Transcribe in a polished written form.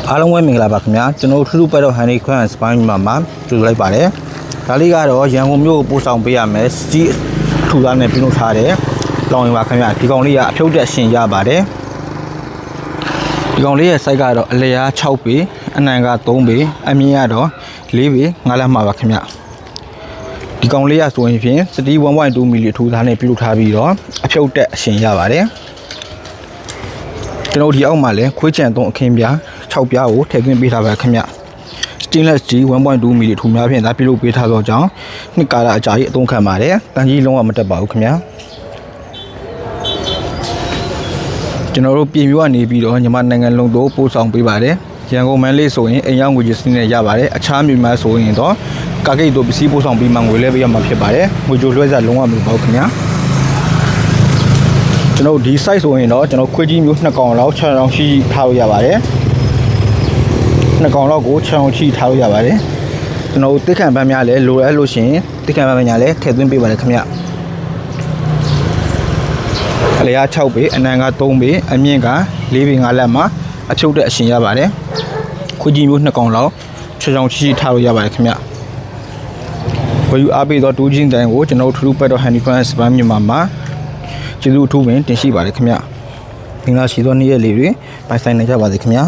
အားလုံးပဲမင်္ဂလာပါခင်ဗျာကျွန်တော်ထူးထူးပတ်တော့ Honey Crown Spine မှာကြိုလိုက်ပါတယ်ဒါလေးကတော့ရန်ကုန်မြို့ကိုပို့ဆောင်ပေးရမယ်စတီးထူသားနဲ့ပြုလုပ်ထားတယ်လောင်ရင်ပါခင်ဗျာဒီကောင်လေးကအဖြုတ်တက်ရှင်ရပါတယ်ဒီကောင်လေးရဲ့ size ကတော့အလျား6ပေအနံက3ပေအမြင့်ကတော့4ပေ5လက်မှာပါခင်ဗျာဒီကောင်လေးရဆိုရင်ဖြင့်စတီး 1.2 မီလီထူသားနဲ့ပြုလုပ်ထားပြီးတော့အဖြုတ်တက်အရှင်ရပါတယ်ကျွန်တော်ဒီအောက်မှာလဲခွေးချံ3အခင်းပြ6ပြားကိုထည့်သွင်းပေးထားပါခင်ဗျ stainless steel 1.2 မီလီထူများဖြင့်ဒါပြုလုပ်ပေးထားသောကြောင့်နှစ်ကာလအကြာကြီးအသုံးခံပါတယ်တန်ကြီးလုံးဝမတက်ပါဘူးခင်ဗျာကျွန်တော်တို့ပြည်မျိုးကနေပြီးတော့ညီမနိုင်ငံလုံးတို့ပို့ဆောင်ပေးပါတယ်ရန်ကုန်မန္တလေးဆိုရင်အိမ်ရောက်ငွေကြေးစနစ်နဲ့ရပါတယ်အခြားမြို့မှာဆိုရင်တော့ကာကိတ်တို့ပစ္စည်းပို့ဆောင်ပြီးမှငွေလဲပေးရမှာဖြစ်ပါတယ်ငွေကြိုလွှဲစားလုံးဝမလိုပါဘူးခင်ဗျာကျွန်တော်ဒီ site ဆိုရင်တော့ကျွန်တော်ခွေးကြီးမျိုး2ကောင်လောက်6ကောင်ရှိထားလို့ရပါတယ်2ကောင်လောက်ကို6ကောင်ရှိထားလို့ရပါတယ်ကျွန်တော်တိခန့်ပန်းများလဲလိုရလို့ရှိရင်တိခန့်ပန်းများလဲထည့်သွင်းပေးပါတယ်ခင်ဗျအလျား6ပေအနံက3ပေအမြင့်က4ပေ5လက်မှာအဖြုတ်တဲ့အရှင်ရပါတယ်ခွေးကြီးမျိုး2ကောင်လောက်6ကောင်ရှိထားလို့ရပါတယ်ခင်ဗျဝယ်ယူအားပေးသောတူးချင်းတန်ကိုကျွန်တော်ထူးထူးပတ်တော့ Honey Crown Spine မြန်မာမှာကျေးဇူးအထူးပင်တင်ရှိပါတယ်ခင်ဗျမင်္ဂလာရှိသောနေ့ရက်လေးတွေပိုင်ဆိုင်နိုင်ကြပါစေခင်ဗျာ